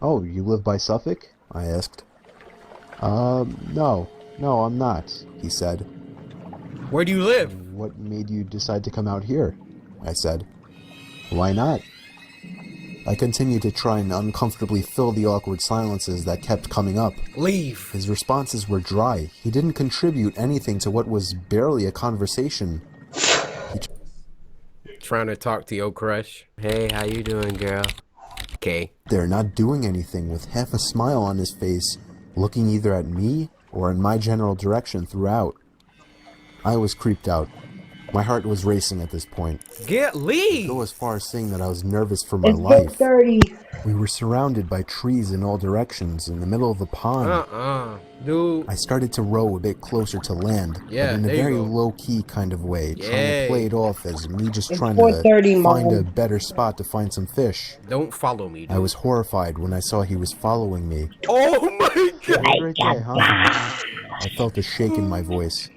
"Oh, you live by Suffolk?" I asked. No, I'm not," he said. "Where do you live?" "What made you decide to come out here?" I said. "Why not?" I continued to try and uncomfortably fill the awkward silences that kept coming up. Leave. His responses were dry. He didn't contribute anything to what was barely a conversation. Trying to talk to your crush. Hey, how you doing, girl? Okay. They're not doing anything, with half a smile on his face, looking either at me or in my general direction throughout. I was creeped out. My heart was racing at this point. Leave! Go as far as saying that I was nervous for my life. We were surrounded by trees in all directions in the middle of the pond. Dude. I started to row a bit closer to land, but in a very low-key kind of way, trying to play it off as me just trying to find a better spot to find some fish. Don't follow me, dude. I was horrified when I saw he was following me. Oh my god! Have a great day, huh? I felt a shake in my voice.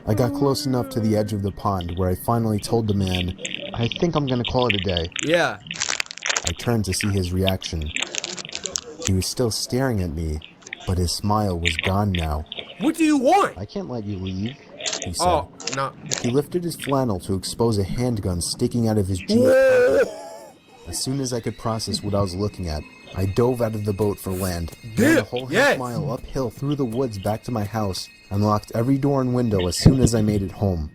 I got close enough to the edge of the pond where I finally told the man, I think I'm gonna call it a day. Yeah. I turned to see his reaction. He was still staring at me, but his smile was gone now. What do you want? I can't let you leave, he said. Oh, no. He lifted his flannel to expose a handgun sticking out of his jeans. As soon as I could process what I was looking at, I dove out of the boat for land, ran a whole half mile uphill through the woods back to my house, and locked every door and window as soon as I made it home.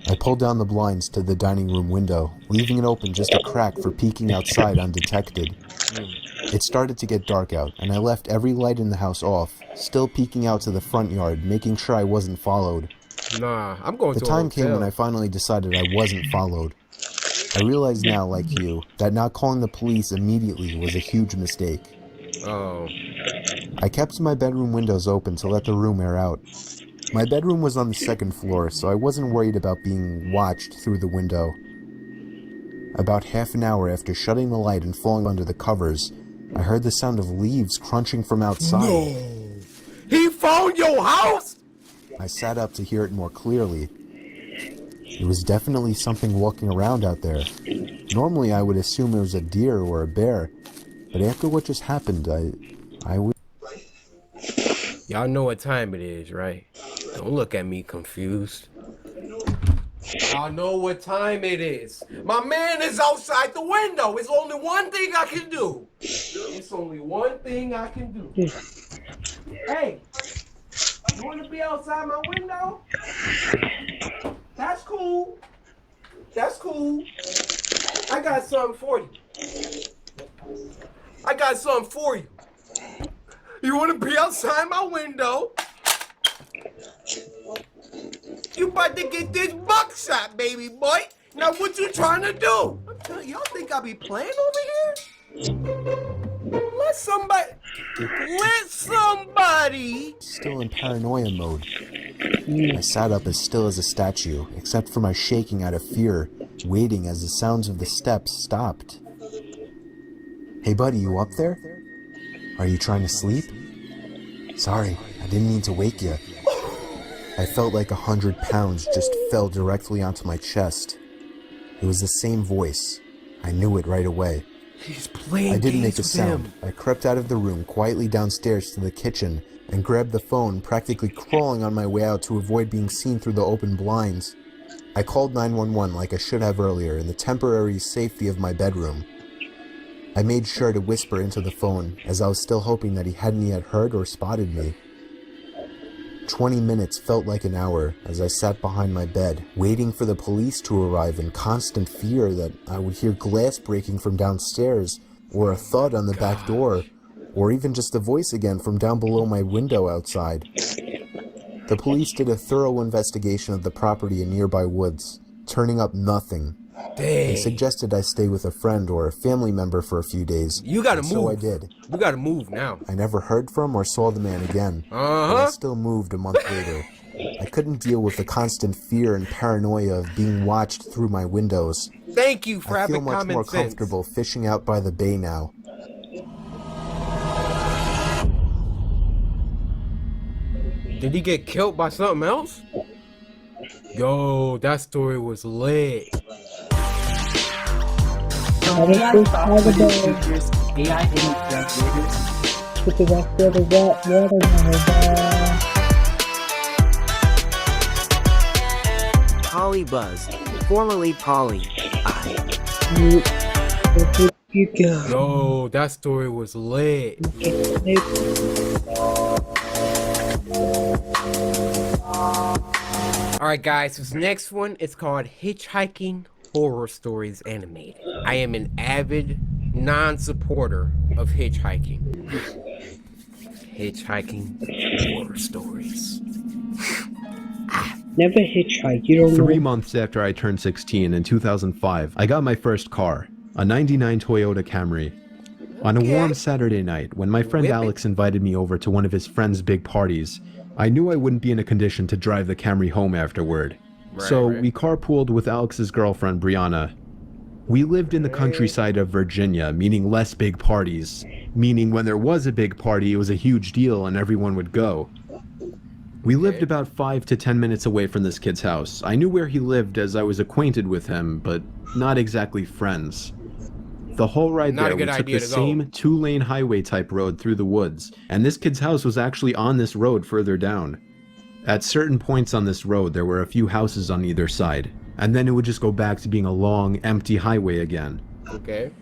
I pulled down the blinds to the dining room window, leaving it open just a crack for peeking outside undetected. It started to get dark out, and I left every light in the house off, still peeking out to the front yard, making sure I wasn't followed. Nah, I'm going to The time came when I finally decided I wasn't followed. I realize now, like you, that not calling the police immediately was a huge mistake. Oh. I kept my bedroom windows open to let the room air out. My bedroom was on the second floor, so I wasn't worried about being watched through the window. About half an hour after shutting the light and falling under the covers, I heard the sound of leaves crunching from outside. No! He found your house?! I sat up to hear it more clearly. It was definitely something walking around out there. Normally I would assume it was a deer or a bear, but after what just happened, I would... Y'all know what time it is, right? Don't look at me confused. Y'all know what time it is. My man is outside the window. It's only one thing I can do. It's only one thing I can do. Hey, you want to be outside my window? That's cool. That's cool. I got something for you. I got something for you. You want to be outside my window? You about to get this buckshot, baby boy. Now what you trying to do? I'm telling y'all think I be playing over here? Let somebody. Still in paranoia mode. I sat up as still as a statue, except for my shaking out of fear, waiting as the sounds of the steps stopped. Hey buddy, you up there? Are you trying to sleep? Sorry, I didn't mean to wake you. I felt like 100 pounds just fell directly onto my chest. It was the same voice. I knew it right away. He's playing I didn't make a with sound. him. I crept out of the room quietly downstairs to the kitchen and grabbed the phone, practically crawling on my way out to avoid being seen through the open blinds. I called 911 like I should have earlier in the temporary safety of my bedroom. I made sure to whisper into the phone, as I was still hoping that he hadn't yet heard or spotted me. 20 minutes felt like an hour as I sat behind my bed, waiting for the police to arrive in constant fear that I would hear glass breaking from downstairs, or a thud on the back door, or even just a voice again from down below my window outside. The police did a thorough investigation of the property in nearby woods, turning up nothing. They suggested I stay with a friend or a family member for a few days. You gotta So move. I did. You gotta move now. I never heard from or saw the man again. But I still moved a month later. I couldn't deal with the constant fear and paranoia of being watched through my windows. Thank you for I feel having much common more sense. comfortable fishing out by the bay now. Did he get killed by something else? Yo, that story was lit. Polly Buzz, formerly Polly. Yo, that story was lit. Alright guys, this next one is called Hitchhiking Horror Stories Animated. I am an avid non-supporter of hitchhiking. Hitchhiking horror stories. Never hitchhike, you don't know. 3 months after I turned 16 in 2005, I got my first car, a 99 Toyota Camry. On a warm Saturday night, when my friend Alex invited me over to one of his friend's big parties, I knew I wouldn't be in a condition to drive the Camry home afterward. So we carpooled with Alex's girlfriend, Brianna. We lived in the countryside of Virginia, meaning less big parties, meaning when there was a big party, it was a huge deal and everyone would go. We lived about 5 to 10 minutes away from this kid's house. I knew where he lived as I was acquainted with him, but not exactly friends. The whole ride there, we took the same 2-lane highway type road through the woods, and this kid's house was actually on this road further down. At certain points on this road, there were a few houses on either side, and then it would just go back to being a long, empty highway again. Okay.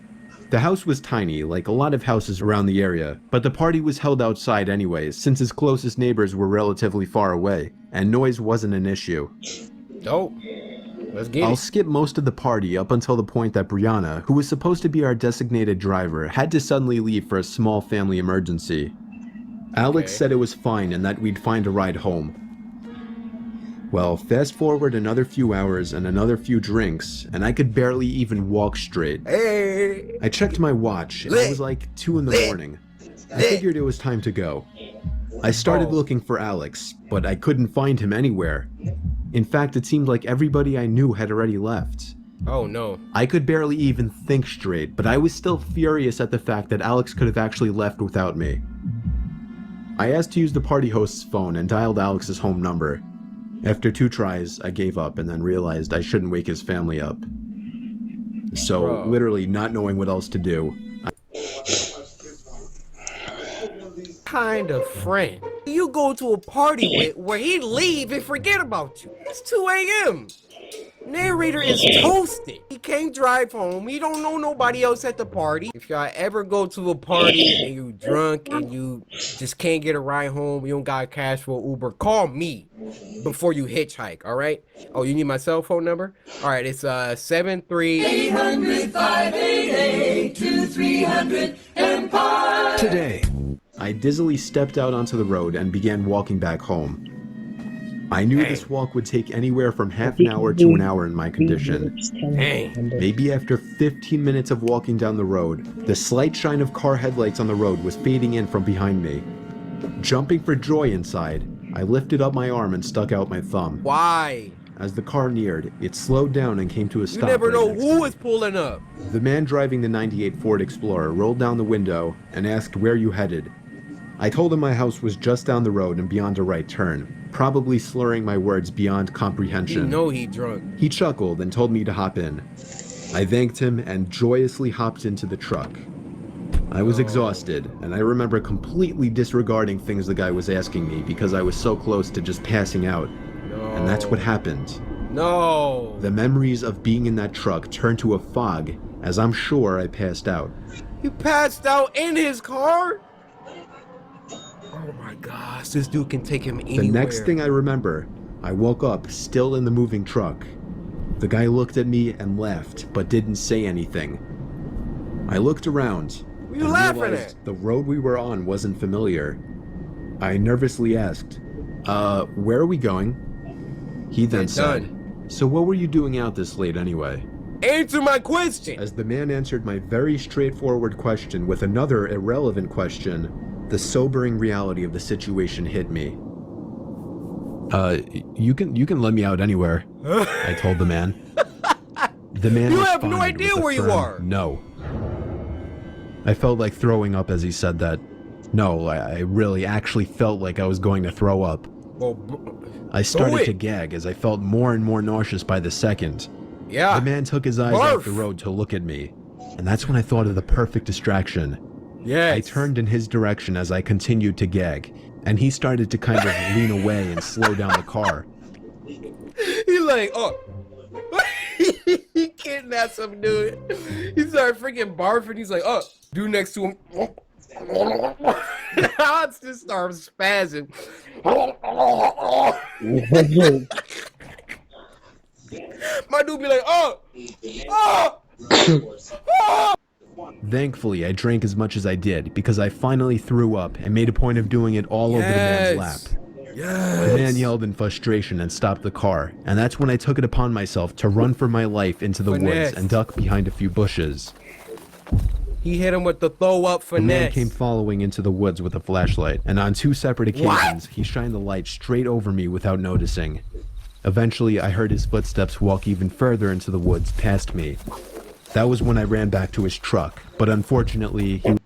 The house was tiny, like a lot of houses around the area, but the party was held outside anyways, since his closest neighbors were relatively far away, and noise wasn't an issue. Dope. Let's get I'll it. skip most of the party up until the point that Brianna, who was supposed to be our designated driver, had to suddenly leave for a small family emergency. Alex said it was fine and that we'd find a ride home. Well, fast forward another few hours and another few drinks, and I could barely even walk straight. Hey! I checked my watch, and it was like 2 in the morning. I figured it was time to go. I started looking for Alex, but I couldn't find him anywhere. In fact, it seemed like everybody I knew had already left. Oh no. I could barely even think straight, but I was still furious at the fact that Alex could have actually left without me. I asked to use the party host's phone and dialed Alex's home number. After 2 tries, I gave up and then realized I shouldn't wake his family up. So, literally not knowing what else to do, Kind of friend you go to a party with where he'd leave and forget about you. It's 2 a.m. Narrator is toasted. He can't drive home. He don't know nobody else at the party. If y'all ever go to a party and you drunk and you just can't get a ride home, you don't got cash for Uber, call me before you hitchhike, all right? Oh, you need my cell phone number? All right, it's 73 800-588-2300 Empire. Today, I dizzily stepped out onto the road and began walking back home. I knew this walk would take anywhere from half an hour to an hour in my condition. Maybe after 15 minutes of walking down the road, the slight shine of car headlights on the road was fading in from behind me. Jumping for joy inside, I lifted up my arm and stuck out my thumb. Why? As the car neared, it slowed down and came to a stop. You never know right who is pulling up. The man driving the '98 Ford Explorer rolled down the window and asked where you headed. I told him my house was just down the road and beyond a right turn, probably slurring my words beyond comprehension. You know he drunk. He chuckled and told me to hop in. I thanked him and joyously hopped into the truck. I was exhausted, and I remember completely disregarding things the guy was asking me because I was so close to just passing out. And that's what happened. No. The memories of being in that truck turned to a fog, as I'm sure I passed out. You passed out in his car? Oh my gosh, this dude can take him anywhere. The next thing I remember, I woke up still in the moving truck. The guy looked at me and laughed, but didn't say anything. I looked around What are you and laughing realized at? the road we were on wasn't familiar. I nervously asked, where are we going? He then said, so what were you doing out this late anyway? Answer my question! As the man answered my very straightforward question with another irrelevant question, the sobering reality of the situation hit me. You can let me out anywhere, I told the man. The man You have no responded idea with a where you firm are. No. I felt like throwing up as he said that. No, I really actually felt like I was going to throw up. Well, I started to gag as I felt more and more nauseous by the second. Yeah. The man took his eyes off the road to look at me, and that's when I thought of the perfect distraction. Yes. I turned in his direction as I continued to gag, and he started to kind of lean away and slow down the car. He's like, oh. He kidnapped some dude. He started freaking barfing. He's like, oh. Dude next to him. Now it's just starts spazzing. My dude be like, oh. Oh. Oh. Thankfully, I drank as much as I did because I finally threw up and made a point of doing it all over the man's lap. The man yelled in frustration and stopped the car, and that's when I took it upon myself to run for my life into the woods and duck behind a few bushes. He hit him with the throw up finesse. The man came following into the woods with a flashlight, and on 2 separate occasions, he shined the light straight over me without noticing. Eventually, I heard his footsteps walk even further into the woods past me. That was when I ran back to his truck, but unfortunately, he